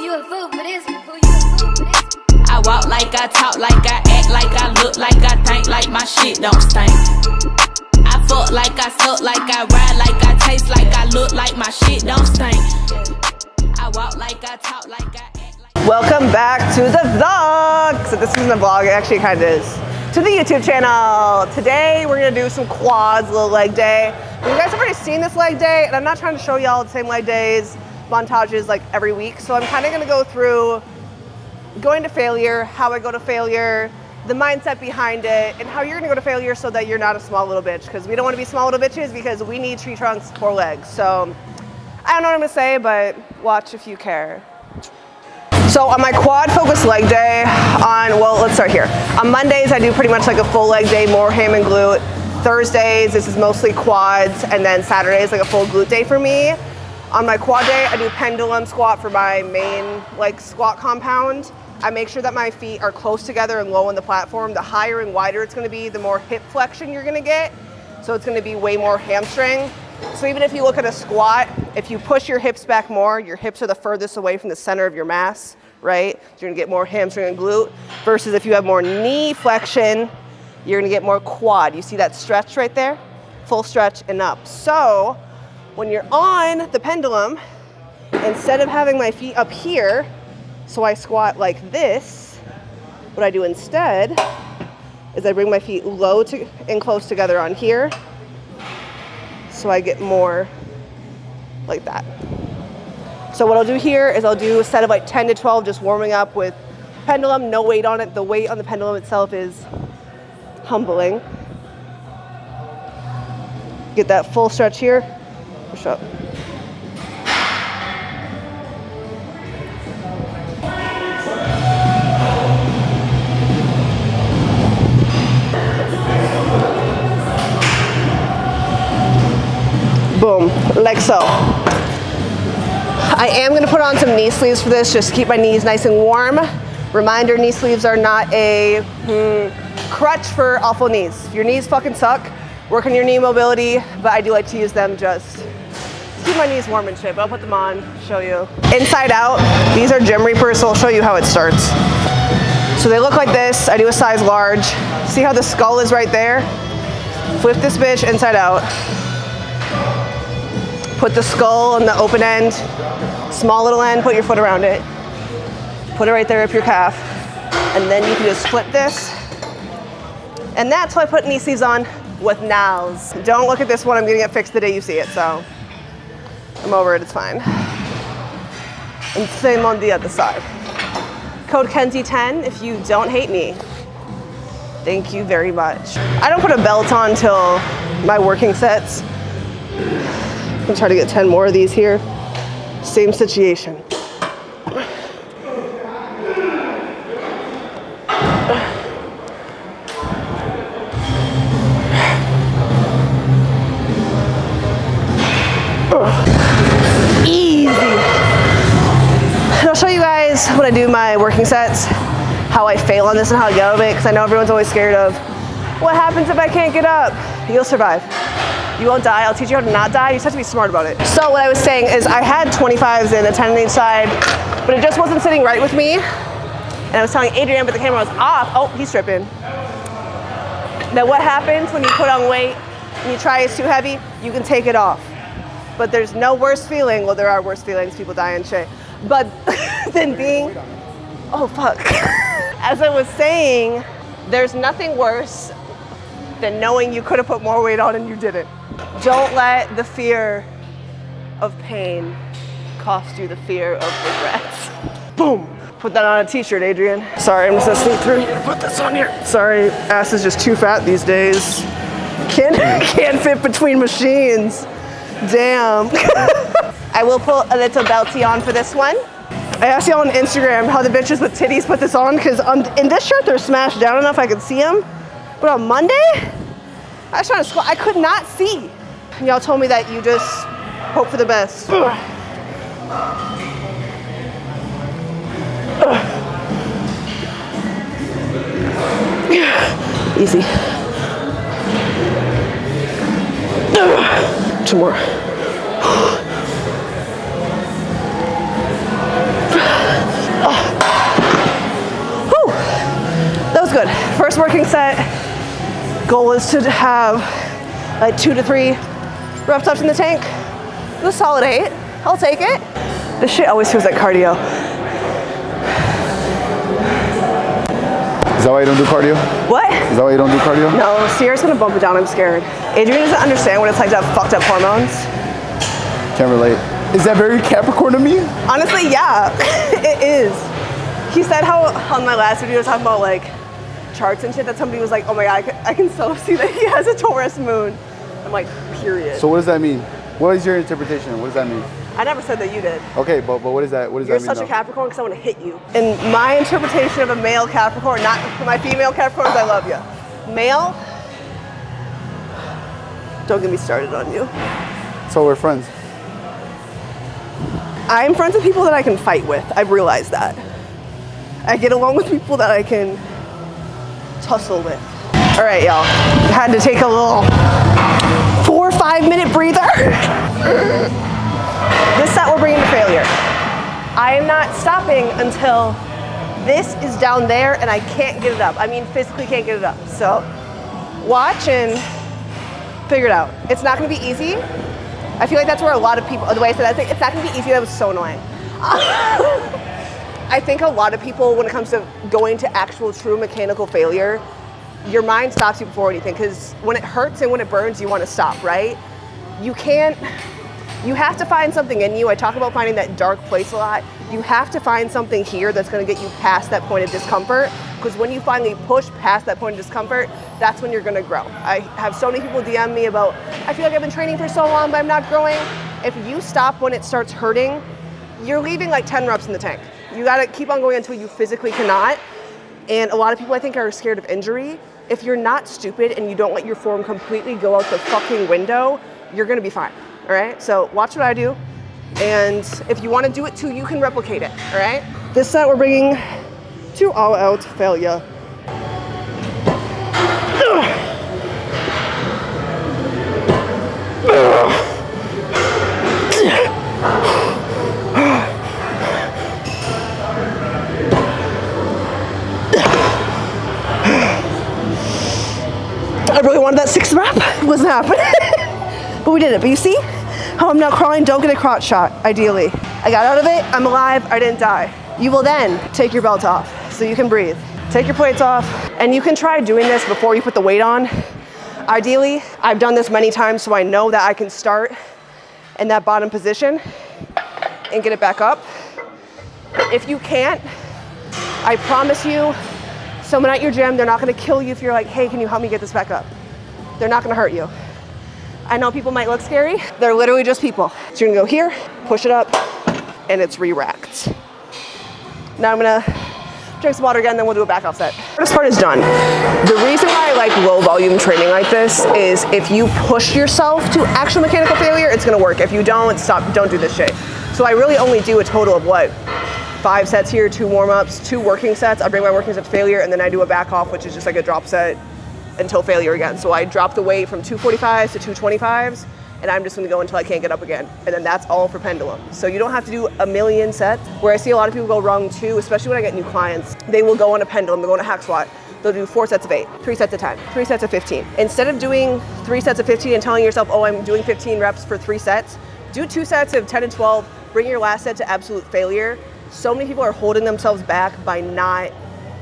you a fool for this? I walk like I talk like I act like I look like I think like my shit don't stink. I fuck like I suck like I ride like I taste like I look like my shit don't stink. I walk like I talk like I act like. Welcome back to the vlog. So this isn't a vlog, it actually kind of is. To the YouTube channel. Today we're gonna do some quads, little leg day. You guys have already seen this leg day, and I'm not trying to show y'all the same leg days, montages like every week. So I'm kind of gonna go through going to failure, how I go to failure, the mindset behind it, and how you're gonna go to failure so that you're not a small little bitch. Because we don't want to be small little bitches, because we need tree trunks for legs. So I don't know what I'm gonna say, but watch if you care. So on my quad focus leg day, well, let's start here. On Mondays, I do pretty much like a full leg day, more ham and glute. Thursdays, this is mostly quads, and then Saturdays, like a full glute day for me. On my quad day, I do pendulum squat for my main like squat compound. I make sure that my feet are close together and low on the platform. The higher and wider it's gonna be, the more hip flexion you're gonna get. So it's gonna be way more hamstring. So even if you look at a squat, if you push your hips back more, your hips are the furthest away from the center of your mass, right? So you're gonna get more hamstring and glute, versus if you have more knee flexion, you're gonna get more quad. You see that stretch right there? Full stretch and up. So when you're on the pendulum, instead of having my feet up here, so I squat like this, what I do instead is I bring my feet low and close together on here, so I get more like that. So what I'll do here is I'll do a set of like 10 to 12, just warming up with pendulum, no weight on it. The weight on the pendulum itself is humbling. Get that full stretch here, push up. Boom, like so. I am gonna put on some knee sleeves for this, just to keep my knees nice and warm. Reminder, knee sleeves are not a crutch for awful knees. If your knees fucking suck, work on your knee mobility, but I do like to use them just to keep my knees warm and shit, but I'll put them on, show you. Inside out, these are Gym Reapers, so I'll show you how it starts. So they look like this. I do a size large. See how the skull is right there? Flip this bitch inside out. Put the skull on the open end, small little end, put your foot around it. Put it right there up your calf. And then you can just flip this. And that's why I put knee sleeves on with nows. Don't look at this one, I'm gonna get fixed the day you see it, so I'm over it, it's fine. And same on the other side. Code Kenzie10 if you don't hate me. Thank you very much. I don't put a belt on till my working sets. I'm trying to get 10 more of these here. Same situation. Easy. And I'll show you guys when I do my working sets, how I fail on this and how I get out of it, because I know everyone's always scared of, what happens if I can't get up? You'll survive. You won't die. I'll teach you how to not die. You just have to be smart about it. So what I was saying is I had 25s and a 10 on each side, but it just wasn't sitting right with me. And I was telling Adrian, but the camera was off. Oh, he's tripping. Now what happens when you put on weight and you try it's too heavy? You can take it off. But there's no worse feeling. Well, there are worse feelings. People die and shit. But than being, oh fuck. As I was saying, there's nothing worse than knowing you could have put more weight on and you didn't. Don't let the fear of pain cost you the fear of regrets. Boom. Put that on a t-shirt, Adrian. Sorry, I'm just gonna sneak through. Put this on here. Sorry, ass is just too fat these days. Can't fit between machines. Damn. I will put a little belty on for this one. I asked y'all on Instagram how the bitches with titties put this on, because in this shirt they're smashed down enough I could see them. But on Monday, I was trying to squat, I could not see. Y'all told me that you just hope for the best. Easy. 2 more. First working set, goal is to have like 2 to 3 reps ups in the tank. It was a solid 8. I'll take it. This shit always feels like cardio. Is that why you don't do cardio? What? Is that why you don't do cardio? No, Sierra's gonna bump it down, I'm scared. Adrian doesn't understand what it's like to have fucked up hormones. Can't relate. Is that very Capricorn to me? Honestly, yeah, it is. He said how on my last video talking about like charts and shit that somebody was like, oh my God, I can so see that he has a Taurus moon. I'm like, period. So what does that mean? What is your interpretation? What does that mean? I never said that you did. Okay, but what is that? What does You're that mean? such a Capricorn because I want to hit you. And my interpretation of a male Capricorn, not my female Capricorns, I love you. Male, don't get me started on you. So we're friends. I'm friends with people that I can fight with. I've realized that. I get along with people that I can tussle with. All right, y'all. Had to take a little 4 or 5 minute breather. This set we're bringing to failure. I am not stopping until this is down there and I can't get it up. I mean, physically can't get it up. So watch and figure it out. It's not gonna be easy. I feel like that's where a lot of people, the way I said that, it's not gonna be easy, that was so annoying. I think a lot of people, when it comes to going to actual true mechanical failure, your mind stops you before anything, because when it hurts and when it burns, you wanna stop, right? You have to find something in you. I talk about finding that dark place a lot. You have to find something here that's gonna get you past that point of discomfort, because when you finally push past that point of discomfort, that's when you're gonna grow. I have so many people DM me about, I feel like I've been training for so long, but I'm not growing. If you stop when it starts hurting, you're leaving like 10 reps in the tank. You gotta keep on going until you physically cannot. And a lot of people I think are scared of injury. If you're not stupid and you don't let your form completely go out the fucking window, you're gonna be fine, all right? So watch what I do. And if you wanna do it too, you can replicate it, all right? This set we're bringing to all out failure. I really wanted that 6th rep. It wasn't happening. But we did it. But you see how I'm now crawling? Don't get a crotch shot, ideally. I got out of it. I'm alive. I didn't die. You will then take your belt off so you can breathe. Take your plates off. And you can try doing this before you put the weight on. Ideally, I've done this many times so I know that I can start in that bottom position and get it back up. If you can't, I promise you, someone at your gym, they're not gonna kill you if you're like, hey, can you help me get this back up? They're not gonna hurt you. I know people might look scary. They're literally just people. So you're gonna go here, push it up, and it's re-racked. Now I'm gonna drink some water again, then we'll do a back off set. This part is done. The reason why I like low volume training like this is if you push yourself to actual mechanical failure, it's gonna work. If you don't, stop, don't do this shit. So I really only do a total of what? 5 sets here, 2 warm-ups, 2 working sets. I bring my working set to failure, and then I do a back off, which is just like a drop set until failure again. So I drop the weight from 245s to 225s, and I'm just gonna go until I can't get up again. And then that's all for pendulum. So you don't have to do a million sets. Where I see a lot of people go wrong too, especially when I get new clients, they will go on a pendulum, they'll go on a hack squat. They'll do 4 sets of 8, 3 sets of 10, 3 sets of 15. Instead of doing 3 sets of 15 and telling yourself, oh, I'm doing 15 reps for 3 sets, do 2 sets of 10 and 12, bring your last set to absolute failure. So many people are holding themselves back by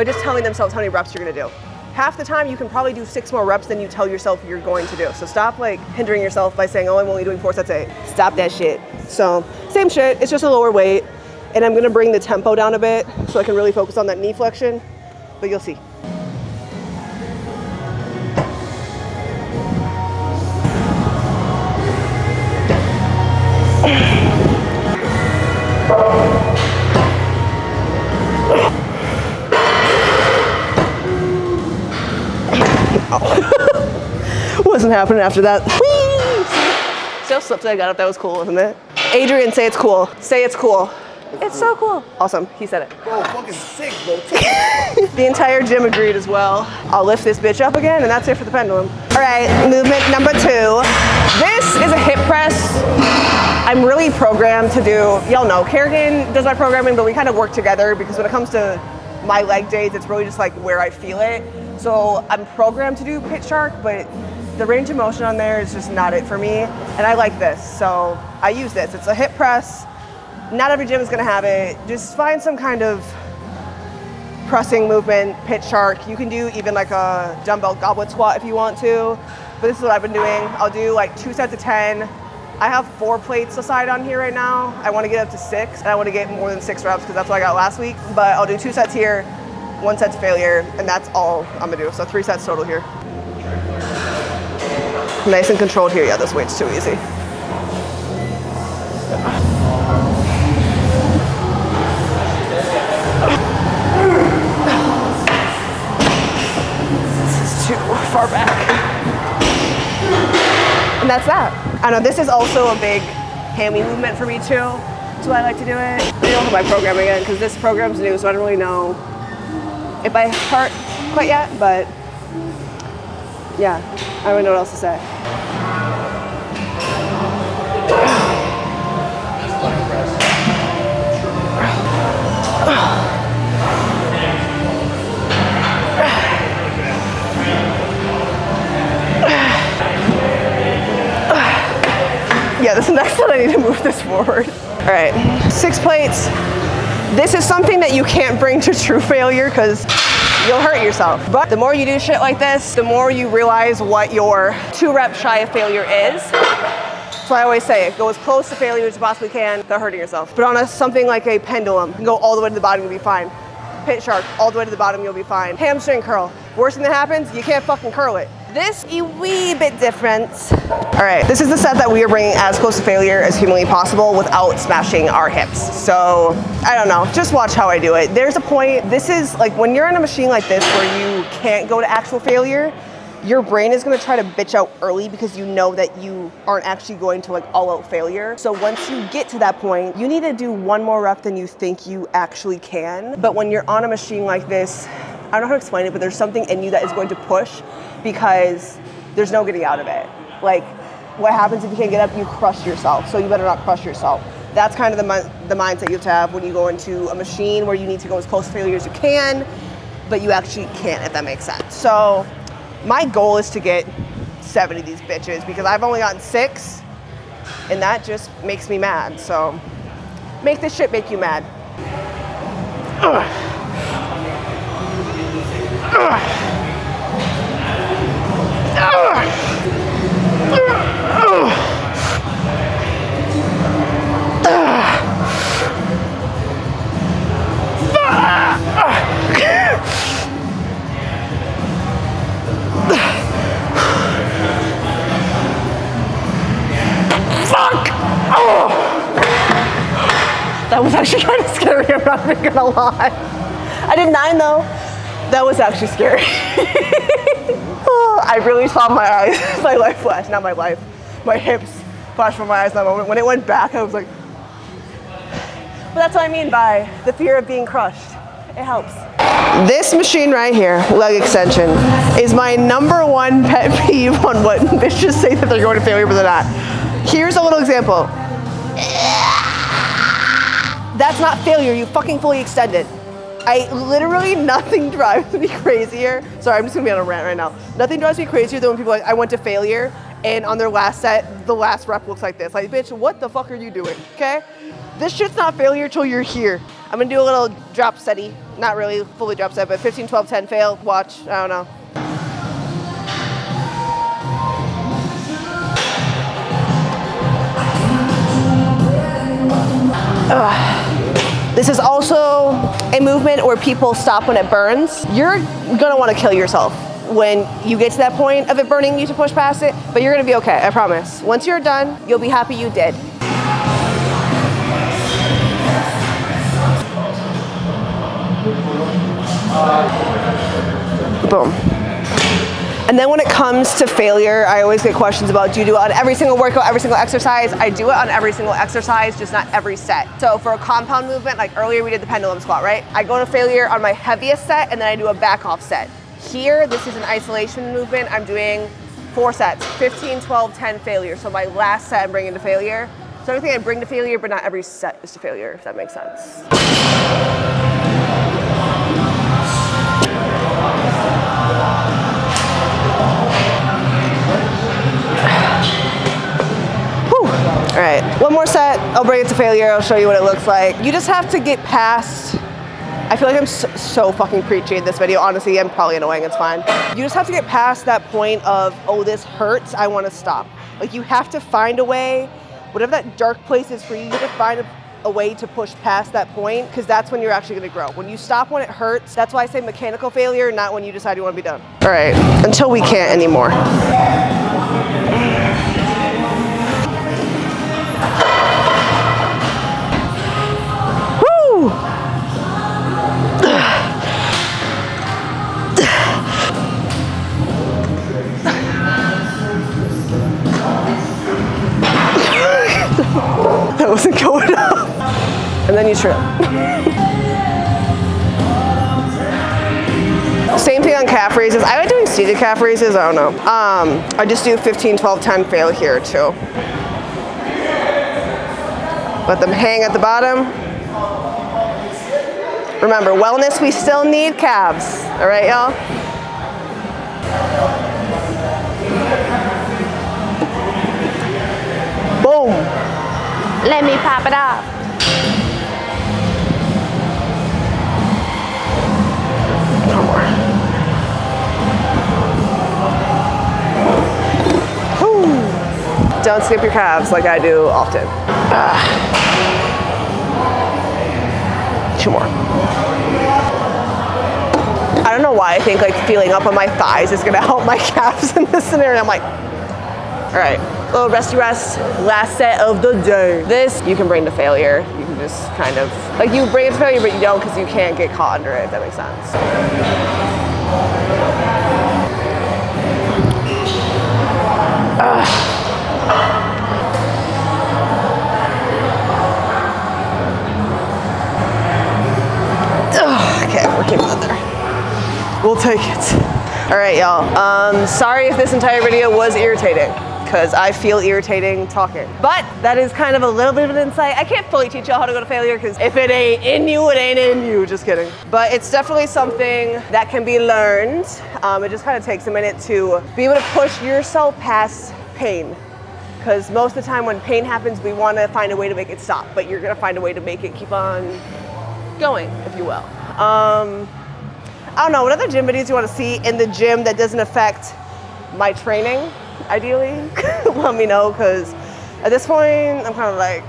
just telling themselves how many reps you're gonna do. Half the time you can probably do 6 more reps than you tell yourself you're going to do. So stop like hindering yourself by saying, oh, I'm only doing 4 sets of 8. Stop that shit. So same shit, it's just a lower weight. And I'm gonna bring the tempo down a bit so I can really focus on that knee flexion, but you'll see. Wasn't happening after that. Whee! Still slipped I got up. That was cool, wasn't it? Adrian, say it's cool. Say it's cool. It's so cool. Awesome. He said it. Bro, fucking sick, bro. The entire gym agreed as well. I'll lift this bitch up again, and that's it for the pendulum. All right, movement number 2. This is a hip press. I'm really programmed to do, y'all know, Kerrigan does my programming, but we kind of work together because when it comes to my leg days, it's really just like where I feel it. So I'm programmed to do pitch shark, but the range of motion on there is just not it for me. And I like this, so I use this. It's a hip press. Not every gym is gonna have it. Just find some kind of pressing movement, pitch shark. You can do even like a dumbbell goblet squat if you want to, but this is what I've been doing. I'll do like 2 sets of 10. I have 4 plates aside on here right now. I wanna get up to 6, and I wanna get more than 6 reps because that's what I got last week. But I'll do 2 sets here, 1 set to failure, and that's all I'm gonna do. So 3 sets total here. Nice and controlled here. Yeah, this weight's too easy. Too far back. And that's that. I know this is also a big hammy movement for me too. That's why I like to do it. I don't know my program again because this program's new, so I don't really know if I heart quite yet, but yeah, I don't know what else to say. Yeah, this next one I need to move this forward. All right, 6 plates. This is something that you can't bring to true failure because you'll hurt yourself. But the more you do shit like this, the more you realize what your 2 rep shy of failure is. So I always say, go as close to failure as you possibly can without hurting yourself. But on something like a pendulum, you can go all the way to the bottom, you'll be fine. Pitch shark, all the way to the bottom, you'll be fine. Hamstring curl, worst thing that happens, you can't fucking curl it. This a wee bit different. All right, this is the set that we are bringing as close to failure as humanly possible without smashing our hips. So I don't know, just watch how I do it. There's a point, this is like when you're in a machine like this where you can't go to actual failure, your brain is gonna try to bitch out early because you know that you aren't actually going to like all out failure. So once you get to that point, you need to do 1 more rep than you think you actually can. But when you're on a machine like this, I don't know how to explain it, but there's something in you that is going to push because there's no getting out of it. Like what happens if you can't get up, you crush yourself. So you better not crush yourself. That's kind of the mindset you have to have when you go into a machine where you need to go as close to failure as you can, but you actually can't, if that makes sense. So my goal is to get 70 of these bitches because I've only gotten 6 and that just makes me mad. So make this shit make you mad. Ugh. Ugh. Ugh. Fuck! Oh. That was actually kind of scary, I'm not even gonna lie. I did 9 though. That was actually scary. Oh, I really saw my eyes, my life flash, not my life. My hips flashed from my eyes in that moment. When it went back, I was like, but that's what I mean by the fear of being crushed. It helps. This machine right here, leg extension, is my #1 pet peeve on what bitches say that they're going to failure, but they're not. Here's a little example. That's not failure, you fucking fully extended. Literally nothing drives me crazier. Sorry, I'm just gonna be on a rant right now. Nothing drives me crazier than when people are like, I went to failure, and on their last set, the last rep looks like this. Like, bitch, what the fuck are you doing, okay? This shit's not failure till you're here. I'm gonna do a little drop steady. Not really fully drop set, but 15, 12, 10 fail. Watch, I don't know. This is also a movement where people stop when it burns. You're gonna wanna kill yourself when you get to that point of it burning you to push past it, but you're gonna be okay, I promise. Once you're done, you'll be happy you did. Boom. And then when it comes to failure, I always get questions about, do you do it on every single workout, every single exercise? I do it on every single exercise, just not every set. So for a compound movement, like earlier we did the pendulum squat, right? I go to failure on my heaviest set and then I do a back off set. Here, this is an isolation movement. I'm doing 4 sets, 15, 12, 10 failure. So my last set I'm bringing to failure. So everything I bring to failure, but not every set is to failure, if that makes sense. All right, one more set. I'll bring it to failure. I'll show you what it looks like. You just have to get past, I feel like I'm so fucking preachy in this video. Honestly, I'm probably annoying, it's fine. You just have to get past that point of, oh, this hurts, I wanna stop. Like, you have to find a way, whatever that dark place is for you, you have to find a way to push past that point, because that's when you're actually gonna grow. When you stop when it hurts, that's why I say mechanical failure, not when you decide you wanna be done. All right, until we can't anymore. That wasn't going up. And then you trip. Same thing on calf raises. I like doing seated calf raises, I don't know. I just do 15, 12, 10 fail here too. Let them hang at the bottom. Remember, wellness, we still need calves. All right, y'all? Boom. Let me pop it off. One more. Woo. Don't skip your calves like I do often. Two more. I don't know why I think like feeling up on my thighs is gonna help my calves in this scenario. I'm like, all right. Little resty rest, last set of the day. This you can bring to failure. You can just kind of, like you bring it to failure, but you don't because you can't get caught under it, if that makes sense. Okay, we're keeping it there. We'll take it. All right, y'all. Sorry if this entire video was irritating, because I feel irritating talking. But that is kind of a little bit of an insight. I can't fully teach y'all how to go to failure, because if it ain't in you, it ain't in you. Just kidding. But it's definitely something that can be learned. It just kind of takes a minute to be able to push yourself past pain. Because most of the time when pain happens, we want to find a way to make it stop, but you're going to find a way to make it keep on going, if you will. I don't know, what other gym videos you want to see in the gym that doesn't affect my training, ideally? Let me know, because at this point, I'm kind of like,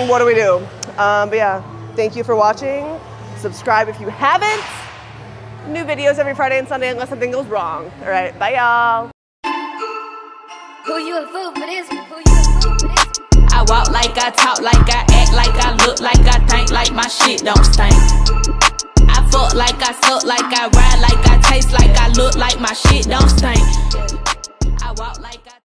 what do we do? But yeah, thank you for watching. Subscribe if you haven't. New videos every Friday and Sunday unless something goes wrong. All right, bye y'all. Who you a fool for this? Who you a fool for this? I walk like I talk like I act like I look like I think like my shit don't stink. I fuck like I suck like I ride like I taste like I look like my shit don't stink. I walk like I